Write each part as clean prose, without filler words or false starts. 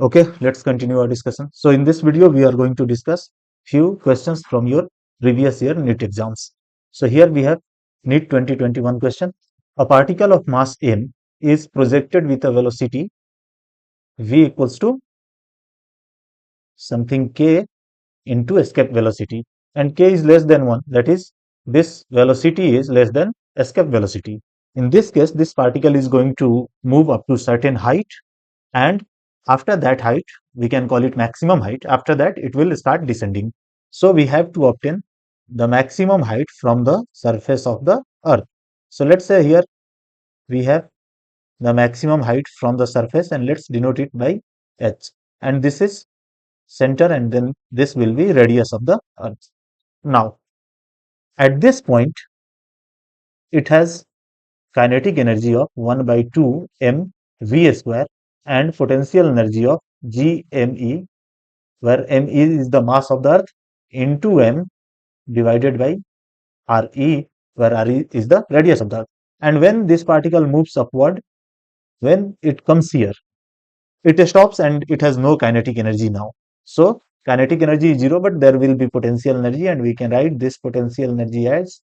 Okay, let's continue our discussion. So in this video, we are going to discuss few questions from your previous year NEET exams. So here we have NEET 2021 question. A particle of mass m is projected with a velocity v equals to something k into escape velocity, and k is less than 1. That is, this velocity is less than escape velocity. In this case, this particle is going to move up to certain height, and after that height, we can call it maximum height. After that, it will start descending. So we have to obtain the maximum height from the surface of the earth. So let's say here we have the maximum height from the surface, and let's denote it by h, and this is center, and then this will be radius of the earth. Now at this point, it has kinetic energy of 1 by 2 m v square and potential energy of g m e, where m is the mass of the earth, into m divided by re, where re is the radius of the earth. And when this particle moves upward, when it comes here, it stops and it has no kinetic energy now. So kinetic energy is 0, but there will be potential energy, and we can write this potential energy as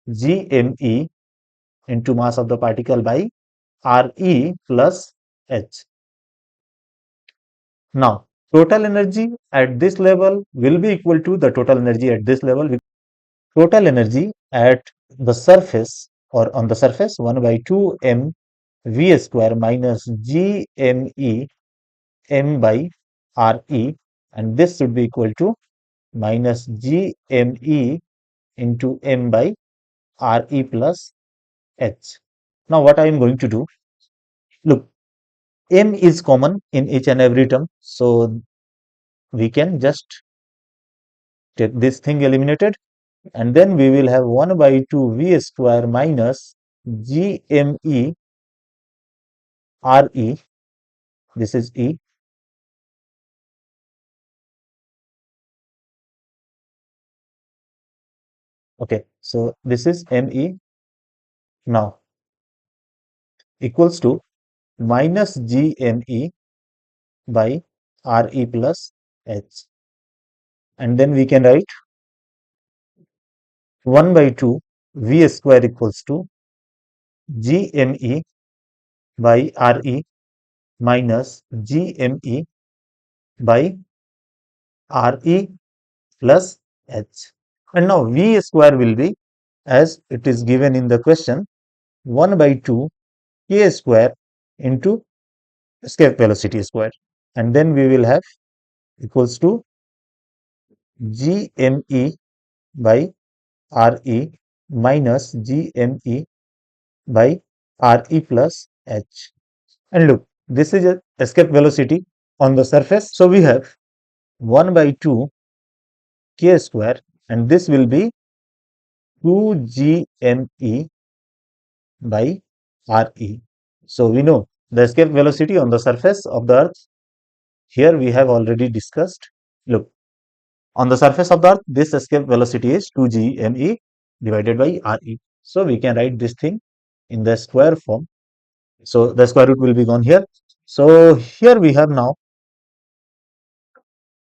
gme into mass of the particle by re plus h. Now total energy at this level will be equal to the total energy at this level. Total energy at the surface, or on the surface, 1 by 2 m v square minus g m e m by re, and this should be equal to minus g m e into m by re plus h. Now what I am going to do, look, m is common in each and every term, so we can just take this thing eliminated, and then we will have 1 by 2 v square minus gme re, this is e, okay, so this is me now, equals to minus gme by re plus h, and then we can write 1 by 2 v square equals to gme by re minus gme by re plus h. And now v square will be, as it is given in the question, 1 by 2 k square into escape velocity square, and then we will have equals to gme by re minus gme by re plus h. And look, this is a escape velocity on the surface, so we have 1 by 2 k square, and this will be 2 gme by re. So we know the escape velocity on the surface of the earth, here we have already discussed. Look, on the surface of the earth, this escape velocity is 2 gme divided by re. So we can write this thing in the square form. So the square root will be gone here. So here we have now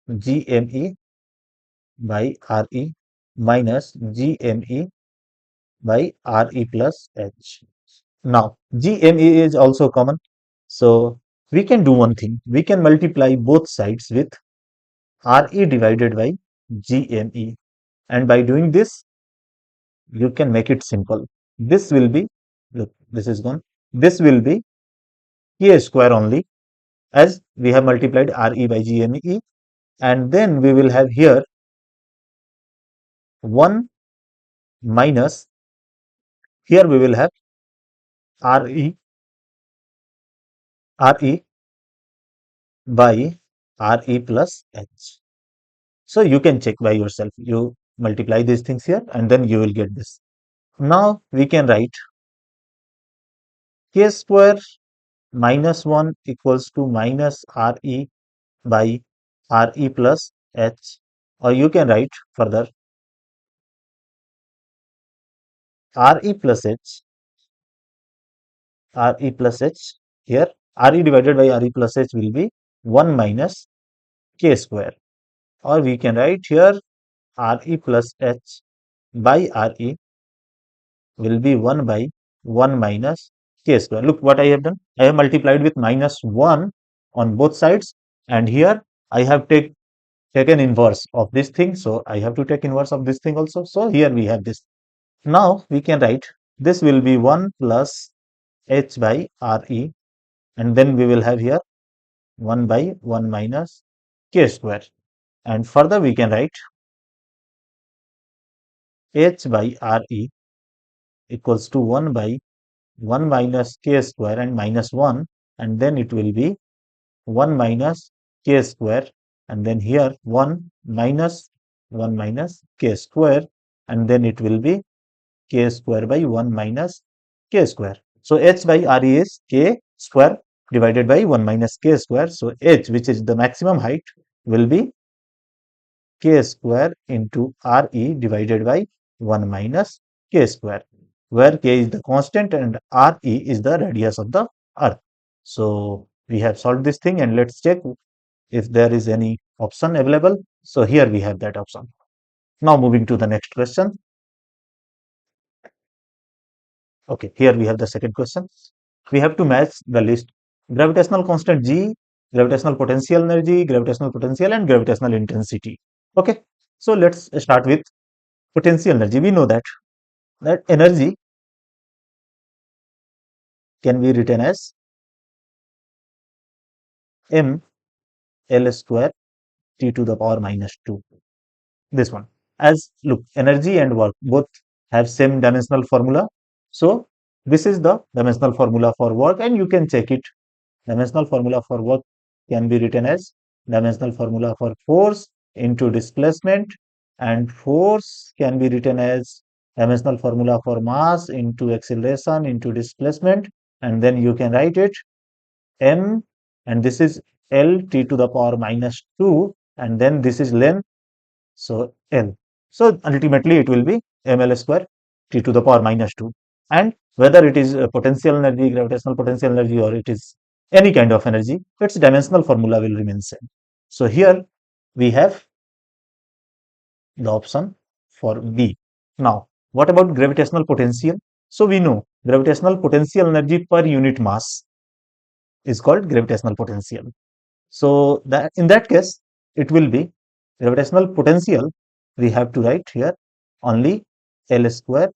gme by re minus gme by re plus h. Now gme is also common, so we can do one thing. We can multiply both sides with re divided by gme, and by doing this, you can make it simple. This will be, look, this is gone. This will be k square only, as we have multiplied re by gme, and then we will have here 1 minus, here we will have re re by re plus h. So you can check by yourself. You multiply these things here, and then you will get this. Now we can write k square minus 1 equals to minus re by re plus h, or you can write further re plus h, re plus h, here re divided by re plus h will be 1 minus k square, or we can write here Re plus H by Re will be 1 by 1 minus k square. Look what I have done. I have multiplied with minus 1 on both sides, and here I have taken inverse of this thing. So I have to take inverse of this thing also. So here we have this. Now we can write this will be 1 plus H by Re, and then we will have here 1 by 1 minus k square. And further we can write H by Re equals to 1 by 1 minus k square and minus 1, and then it will be 1 minus k square, and then here 1 minus 1 minus k square, and then it will be k square by 1 minus k square. So h by Re is k square divided by 1 minus k square. So h, which is the maximum height, will be k square into Re divided by 1 minus k square, where k is the constant and Re is the radius of the earth. So we have solved this thing, and let's check if there is any option available. So here we have that option. Now moving to the next question. Okay, here we have the second question. We have to match the list: gravitational constant G, gravitational potential energy, gravitational potential, and gravitational intensity. Okay, so let's start with potential energy. We know that energy can be written as m L square T to the power minus 2. This one. As look, energy and work both have same dimensional formula. So this is the dimensional formula for work, and you can check it. Dimensional formula for work can be written as dimensional formula for force into displacement, and force can be written as dimensional formula for mass into acceleration into displacement, and then you can write it m, and this is L T to the power minus 2, and then this is length, so L. So ultimately it will be ml square T to the power minus 2. And whether it is potential energy, gravitational potential energy, or it is any kind of energy, its dimensional formula will remain same. So here we have the option for B. Now, what about gravitational potential? So we know gravitational potential energy per unit mass is called gravitational potential. So that in that case, it will be gravitational potential. We have to write here only L square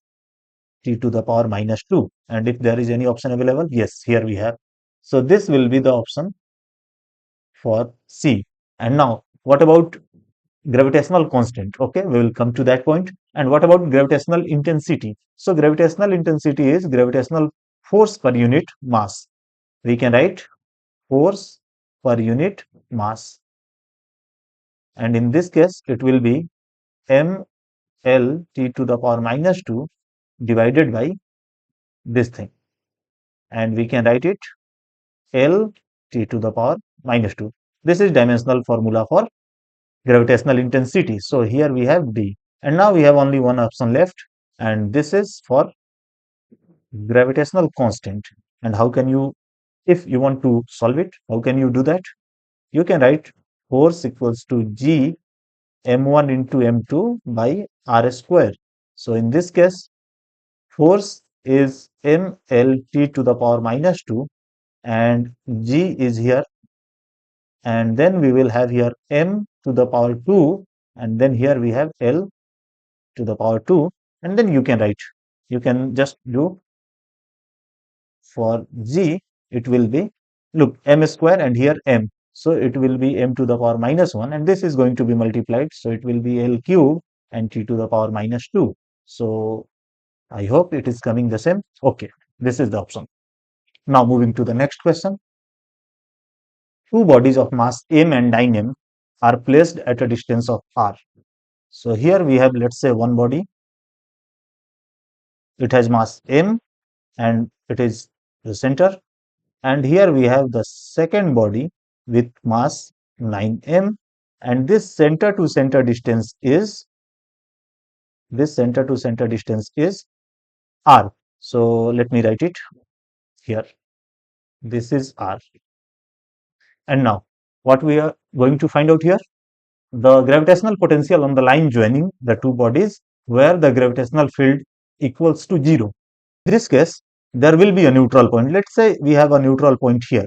T to the power minus 2. And if there is any option available, yes, here we have. So this will be the option for C. And now, what about gravitational constant? Okay, we will come to that point. And what about gravitational intensity? So gravitational intensity is gravitational force per unit mass. We can write force per unit mass. And in this case, it will be m L T to the power minus 2 divided by this thing. And we can write it L T to the power minus 2. This is dimensional formula for gravitational intensity. So here we have D. And now we have only one option left. And this is for gravitational constant. And how can you, if you want to solve it, how can you do that? You can write force equals to G m1 into m2 by r square. So in this case, force is mlt to the power minus 2, and G is here, and then we will have here m to the power 2, and then here we have L to the power 2, and then you can write, you can just do for G, it will be, look, m square and here m. So it will be m to the power minus 1, and this is going to be multiplied. So it will be L cube and T to the power minus 2. So I hope it is coming the same. Okay, this is the option. Now moving to the next question. Two bodies of mass m and 9m are placed at a distance of r. So here we have, let's say, one body. It has mass m and it is the center. And here we have the second body with mass 9m, and this center to center distance is r. So let me write it here. This is r. And now what we are going to find out here? The gravitational potential on the line joining the two bodies where the gravitational field equals to 0. In this case, there will be a neutral point. Let's say we have a neutral point here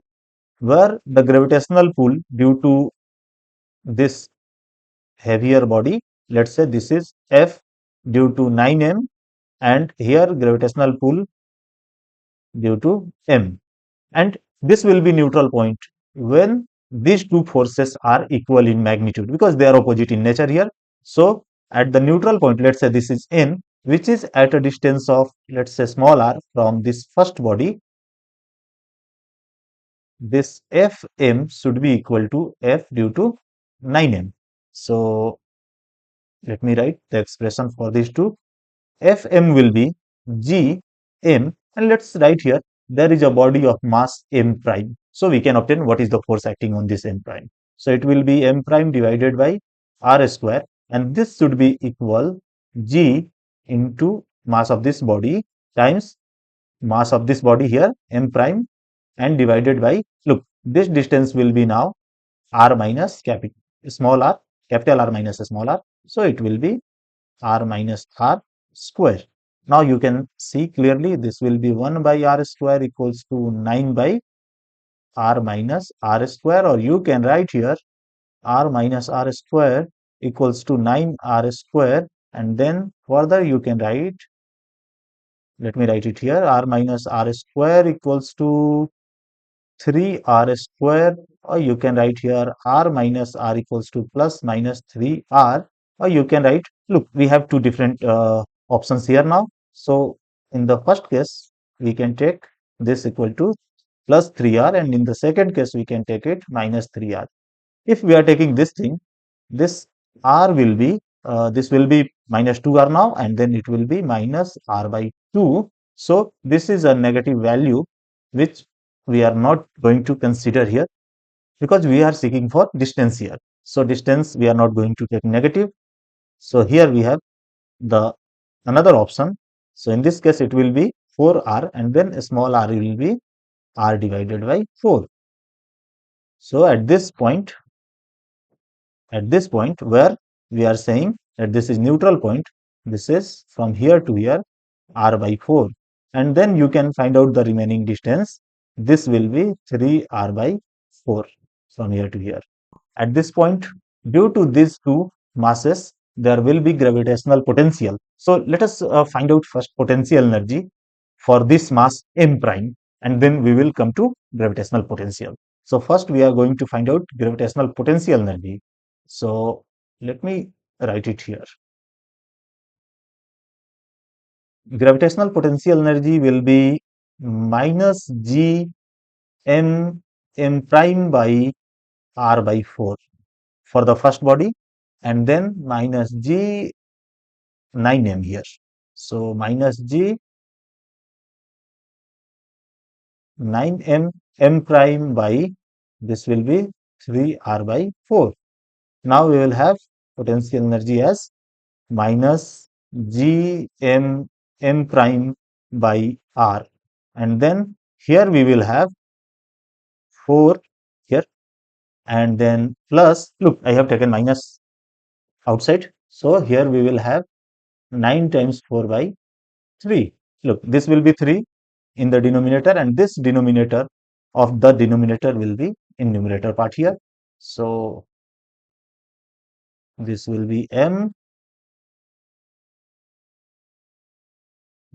where the gravitational pull due to this heavier body, let's say this is F due to 9m, and here gravitational pull due to m, and this will be neutral point when these two forces are equal in magnitude, because they are opposite in nature here. So at the neutral point, let's say this is n, which is at a distance of, let's say, small r from this first body, this Fm should be equal to F due to 9m. So let me write the expression for these two. Fm will be g m, and let's write here there is a body of mass m prime. So we can obtain what is the force acting on this m prime. So it will be m prime divided by r square, and this should be equal g into mass of this body times mass of this body here m prime, and divided by, look, this distance will be now r minus capital small r, capital R minus small r. So it will be r minus r square. Now you can see clearly this will be 1 by r square equals to 9 by r minus r square, or you can write here r minus r square equals to 9 r square, and then further you can write, let me write it here, r minus r square equals to 3r square, or you can write here r minus r equals to plus minus 3r, or you can write, look, we have two different options here now. So in the first case, we can take this equal to plus 3r, and in the second case, we can take it minus 3r. If we are taking this thing, this r will be, this will be minus 2r now, and then it will be minus r by 2. So this is a negative value which we are not going to consider here, because we are seeking for distance here. So distance we are not going to take negative. So here we have the another option. So in this case it will be 4r, and then a small r will be r divided by 4. So at this point where we are saying that this is neutral point, this is from here to here r by 4, and then you can find out the remaining distance. This will be 3r by 4 from here to here. At this point, due to these two masses, there will be gravitational potential. So let us find out first potential energy for this mass m prime, and then we will come to gravitational potential. So first we are going to find out gravitational potential energy. So let me write it here. Gravitational potential energy will be minus g m prime by r by 4 for the first body, and then minus g 9m here. So minus g 9m m prime by, this will be 3r by 4. Now we will have potential energy as minus g m prime by r, and then here we will have 4 here, and then plus, look, I have taken minus outside, so here we will have 9 times 4 by 3. Look, this will be 3 in the denominator, and this denominator of the denominator will be in numerator part here. So this will be m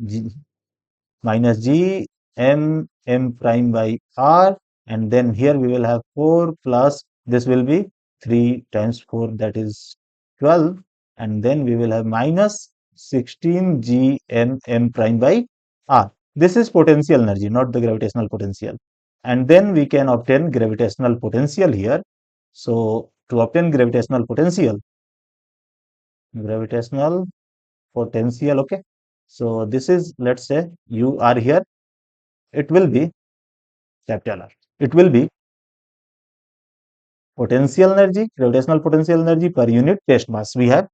g, minus g m prime by r, and then here we will have 4 plus, this will be 3 times 4, that is 12, and then we will have minus 16 g m prime by r. This is potential energy, not the gravitational potential. And then we can obtain gravitational potential here. So to obtain gravitational potential, okay. So this is, let's say you are here, it will be capital R. It will be potential energy, gravitational potential energy per unit test mass we have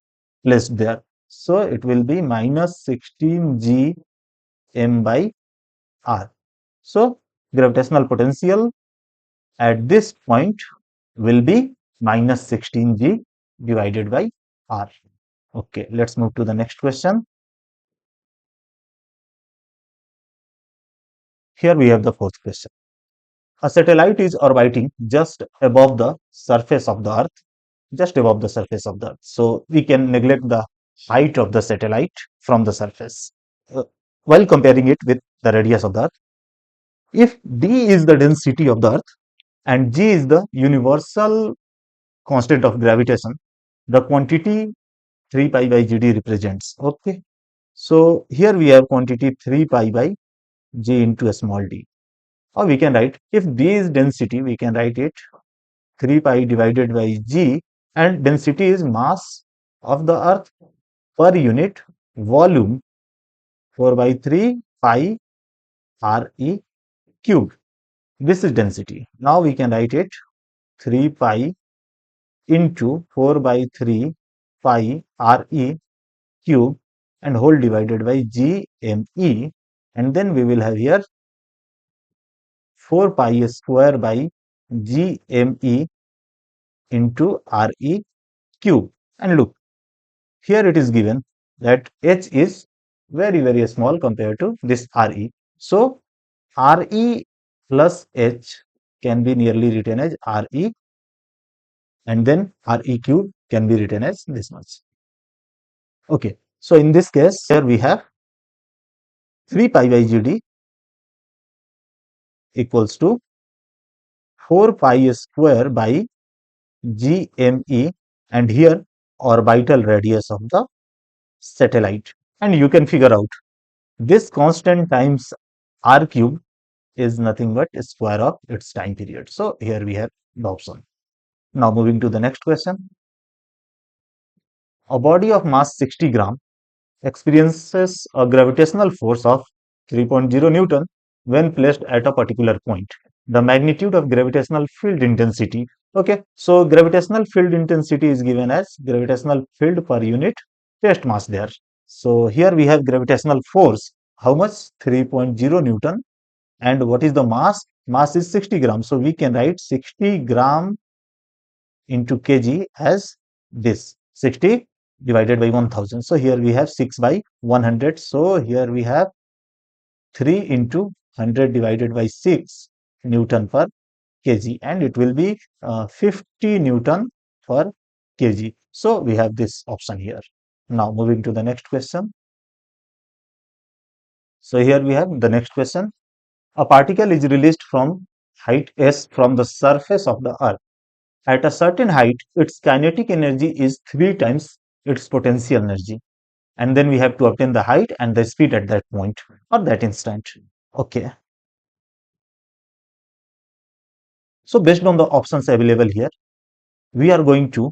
placed there. So it will be minus 16 g m by r. So gravitational potential at this point will be minus 16g divided by r. Okay, let's move to the next question. Here we have the fourth question. A satellite is orbiting just above the surface of the Earth, just above the surface of the Earth. So we can neglect the height of the satellite from the surface uh, while comparing it with the radius of the Earth. If d is the density of the Earth and g is the universal constant of gravitation, the quantity 3 pi by gd represents. Okay. So here we have quantity 3 pi by g into a small d. Or we can write, if d is density, we can write it 3 pi divided by g, and density is mass of the Earth per unit volume 4 by 3 pi Re cube. This is density. Now we can write it 3 pi into 4 by 3 pi Re cube and whole divided by GME, and then we will have here 4 pi square by GME into Re cube. And look, here it is given that H is very small compared to this Re. So Re plus H can be nearly written as Re, and then Re cube can be written as this much. Okay, so in this case, here we have 3 pi by Gd equals to 4 pi square by GME, and here orbital radius of the satellite. And you can figure out this constant times R cube is nothing but a square of its time period. So here we have the option. Now moving to the next question. A body of mass 60 gram experiences a gravitational force of 3.0 Newton when placed at a particular point. The magnitude of gravitational field intensity. Okay, so gravitational field intensity is given as gravitational field per unit test mass there. So here we have gravitational force. How much? 3.0 Newton. And what is the mass? Mass is 60 grams. So we can write 60 gram into kg as this 60 divided by 1000. So here we have 6 by 100. So here we have 3 into 100 divided by 6 Newton per kg, and it will be 50 Newton per kg. So we have this option here. Now moving to the next question. So here we have the next question. A particle is released from height s from the surface of the Earth. At a certain height, its kinetic energy is 3 times its potential energy. And then we have to obtain the height and the speed at that point or that instant. Okay. So based on the options available here, we are going to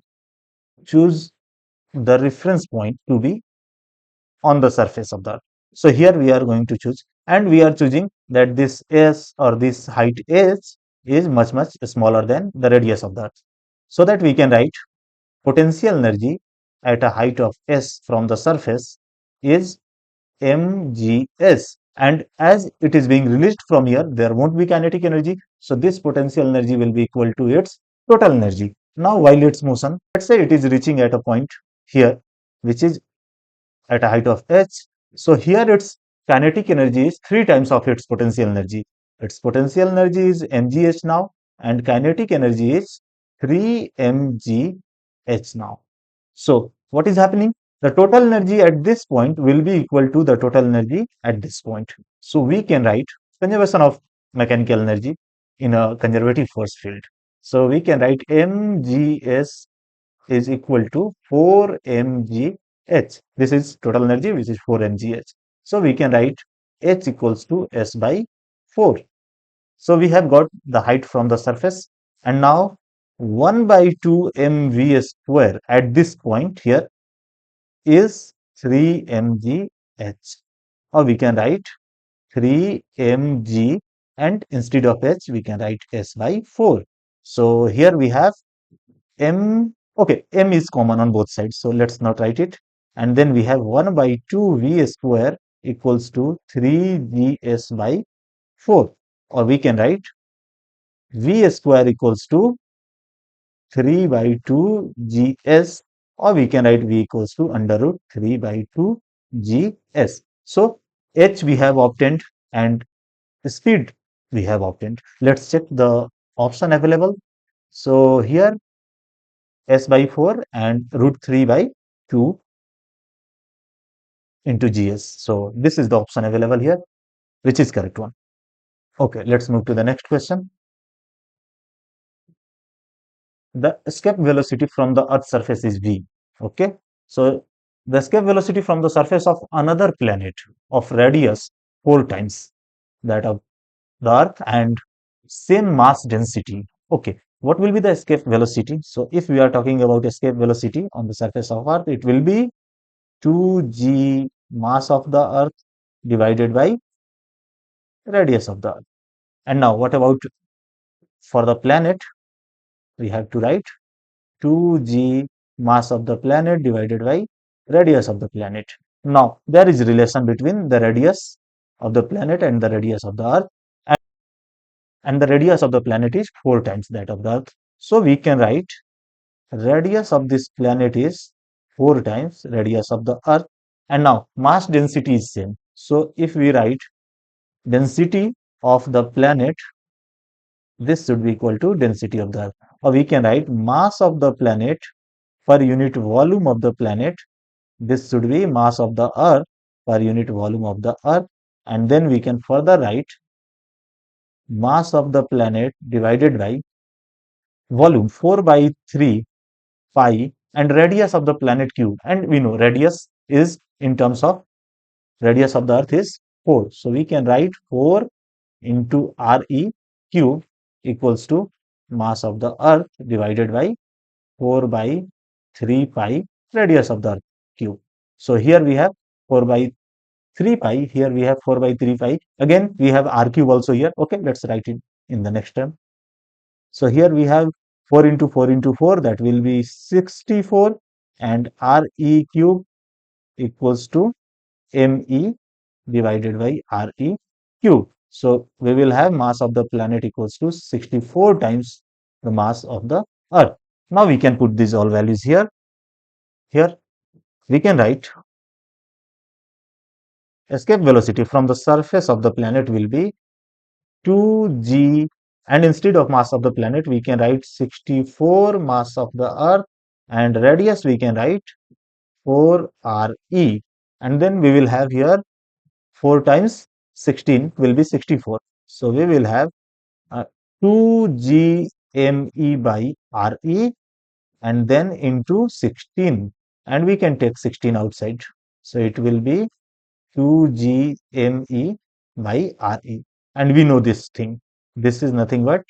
choose the reference point to be on the surface of the Earth. So here we are going to choose, and we are choosing that this s or this height s is much smaller than the radius of the Earth, so that we can write potential energy at a height of s from the surface is mgs, and as it is being released from here, there won't be kinetic energy, so this potential energy will be equal to its total energy. Now while its motion, let's say it is reaching at a point here which is at a height of h. So here its kinetic energy is 3 times of its potential energy. Its potential energy is mgh now, and kinetic energy is 3 mgh now. So what is happening? The total energy at this point will be equal to the total energy at this point. So we can write conservation of mechanical energy in a conservative force field. So we can write mgs is equal to 4 mgh. This is total energy, which is 4 mgh. So we can write h equals to s by 4. So we have got the height from the surface, and now 1 by 2 mv square at this point here is 3 mgh, or we can write 3 mg, and instead of h we can write s by 4. So here we have m. Okay, m is common on both sides, so let's not write it. And then we have 1 by 2 v square equals to 3 gs by 4, or we can write v square equals to 3 by 2 gs, or we can write v equals to under root 3 by 2 gs. So h we have obtained and speed we have obtained. Let's check the option available. So here s by 4 and root 3 by 2 into gs. So this is the option available here, which is correct one. Okay, let's move to the next question. The escape velocity from the Earth's surface is v. Okay, so the escape velocity from the surface of another planet of radius 4 times that of the Earth and same mass density. Okay, what will be the escape velocity? So if we are talking about escape velocity on the surface of Earth, it will be 2g mass of the Earth divided by radius of the Earth. And now what about for the planet? We have to write 2g mass of the planet divided by radius of the planet. Now there is relation between the radius of the planet and the radius of the Earth, and the radius of the planet is 4 times that of the Earth. So we can write radius of this planet is 4 times radius of the Earth, and now mass density is same. So if we write density of the planet, this should be equal to density of the Earth, or we can write mass of the planet per unit volume of the planet. This should be mass of the Earth per unit volume of the Earth, and then we can further write mass of the planet divided by volume 4 by 3 pi and radius of the planet cube. And we know radius is in terms of radius of the Earth is 4. So we can write 4 into Re cube equals to mass of the Earth divided by 4 by 3 pi radius of the Earth cube. So here we have 4 by 3 pi, here we have 4 by 3 pi. Again, we have R cube also here. Okay, let's write it in the next term. So here we have 4 into 4 into 4, that will be 64, and Re cube equals to Me divided by Re cube. So we will have mass of the planet equals to 64 times the mass of the Earth. Now we can put these all values here. Here we can write escape velocity from the surface of the planet will be 2g, and instead of mass of the planet we can write 64 mass of the Earth, and radius we can write 4re, and then we will have here 4 times 16 will be 64. So we will have 2g me by re, and then into 16, and we can take 16 outside. So it will be 2g me by re, and we know this thing. This is nothing but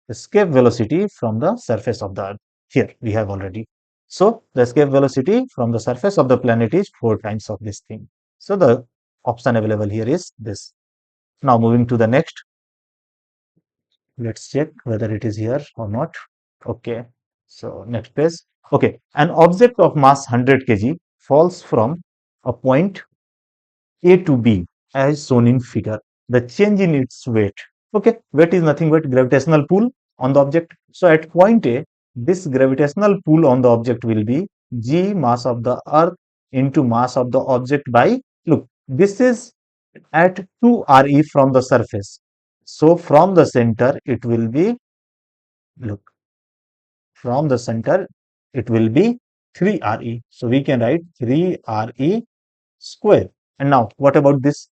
escape velocity from the surface of the Earth. Here we have already. So the escape velocity from the surface of the planet is 4 times of this thing. So the option available here is this. Now moving to the next. Let's check whether it is here or not. Okay. So next page. Okay. An object of mass 100 kg falls from a point A to B as shown in figure. The change in its weight. Okay, weight is nothing but gravitational pull on the object. So at point A, this gravitational pull on the object will be g mass of the Earth into mass of the object by, look, this is at 2 Re from the surface. So from the center, it will be, look, from the center, it will be 3 Re. So we can write 3 Re square. And now what about this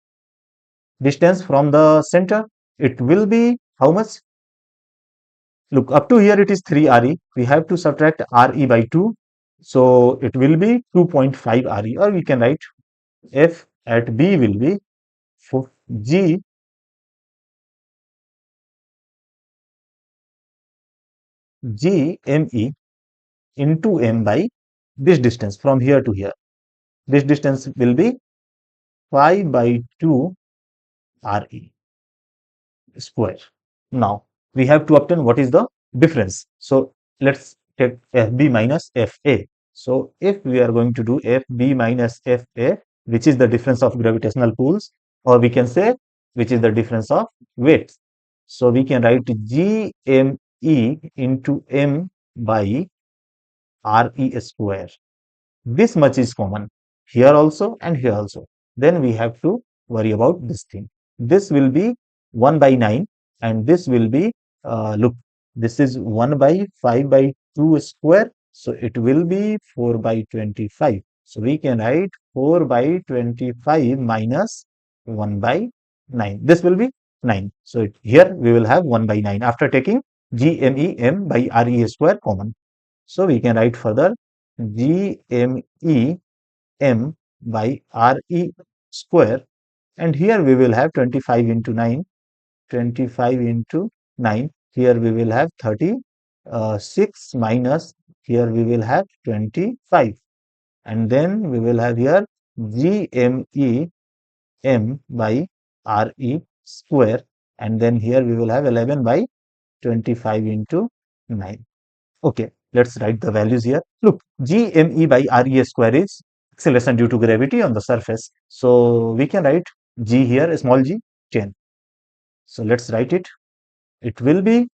distance from the center? It will be how much? Look, up to here it is 3 Re. We have to subtract Re by 2. So it will be 2.5 Re, or we can write F at B will be G Me into M by this distance from here to here. This distance will be 5 by 2 Re square. Now we have to obtain what is the difference. So let's take FB minus FA. So if we are going to do FB minus FA, which is the difference of gravitational pulls, or we can say which is the difference of weights. So we can write GME into M by Re square. This much is common here also and here also. Then we have to worry about this thing. This will be 1 by 9 and this will be, look, this is 1 by 5 by 2 square. So it will be 4 by 25. So we can write 4 by 25 minus 1 by 9. This will be 9. So here we will have 1 by 9 after taking GMEM by RE square common. So we can write further GMEM by RE square, and here we will have 25 into 9, 25 into 9. Here we will have 36 minus, here we will have 25, and then we will have here GMEM by RE square, and then here we will have 11 by 25 into 9. Okay, let's write the values here. Look, GME by RE square is acceleration due to gravity on the surface. So we can write G here, small g, 10. So let's write it. It will be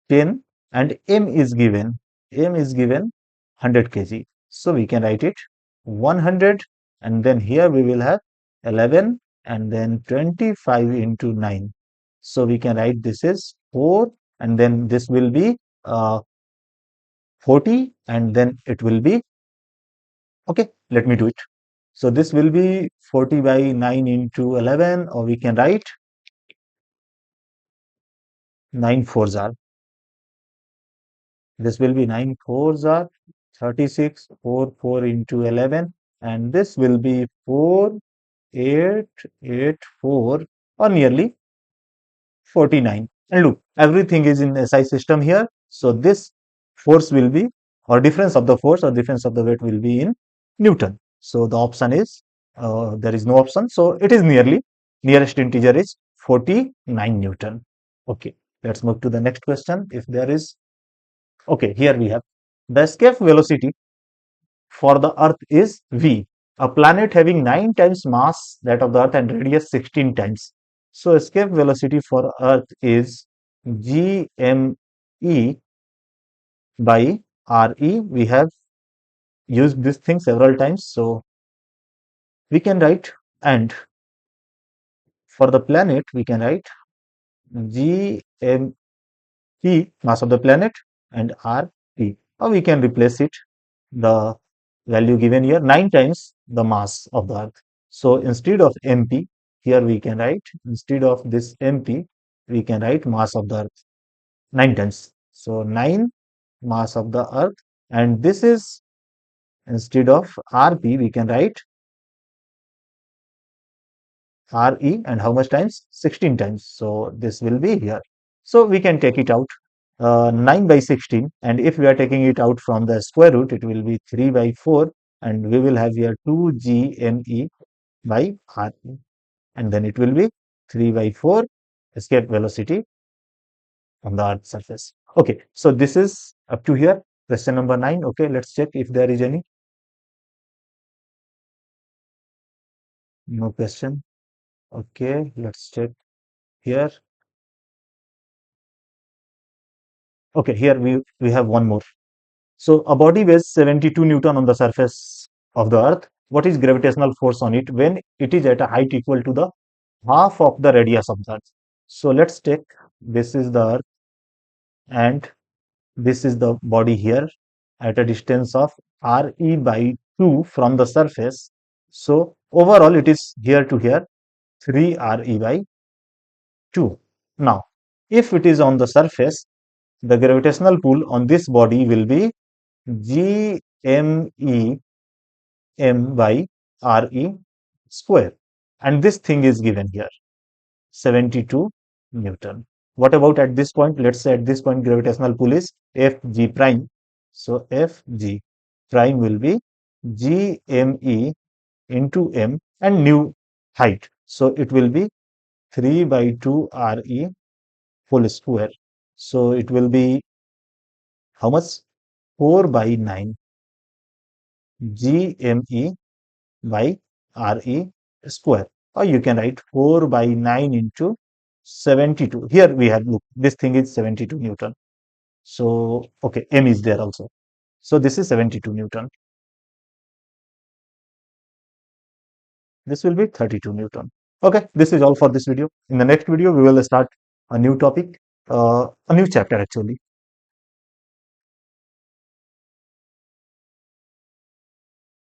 10 and M is given. M is given 100 kg. So we can write it 100 and then here we will have 11 and then 25 into 9. So we can write this is 4 and then this will be 40 and then it will be, okay, let me do it. So this will be 40 by 9 into 11, or we can write 9 fours are. This will be 9 fours are 36, 4 into 11, and this will be 4, 8, 8, 4, or nearly 49. And look, everything is in SI system here. So this force will be, or difference of the force or difference of the weight will be in Newton. So the option is, there is no option. So it is nearest integer is 49 Newton. Okay, let's move to the next question. If there is, okay, here we have the escape velocity for the Earth is V, a planet having 9 times mass that of the Earth and radius 16 times. So escape velocity for Earth is GME by RE. We have used this thing several times, so we can write, and for the planet we can write GME, mass of the planet, and RE. Or we can replace it, the value given here, 9 times the mass of the Earth. So instead of MP, here we can write, instead of this MP, we can write mass of the Earth 9 times. So 9 mass of the Earth, and this is, instead of RP, we can write RE, and how much times? 16 times. So this will be here. So we can take it out. 9 by 16, and if we are taking it out from the square root, it will be 3 by 4, and we will have here 2GME by RE, and then it will be 3 by 4 escape velocity on the Earth's surface. Okay, so this is up to here. Question number 9. Okay, let's check if there is any. No question. Okay, let's check here. Okay, here we have one more. So a body weighs 72 Newton on the surface of the Earth. What is gravitational force on it when it is at a height equal to the half of the radius of the Earth? So let's take, this is the Earth and this is the body here at a distance of RE by 2 from the surface. So overall it is here to here 3 RE by 2. Now, if it is on the surface, the gravitational pull on this body will be GME M by RE square. And this thing is given here, 72 Newton. What about at this point? Let's say at this point gravitational pull is Fg prime. So Fg prime will be GME into M and new height. So it will be 3 by 2 RE whole square. So it will be how much? 4 by 9 GME by RE square, or you can write 4 by 9 into 72. Here we have, look, this thing is 72 Newton. So, okay, m is there also. So this is 72 Newton. This will be 32 Newton. Okay, this is all for this video. In the next video, we will start a new topic, a new chapter actually.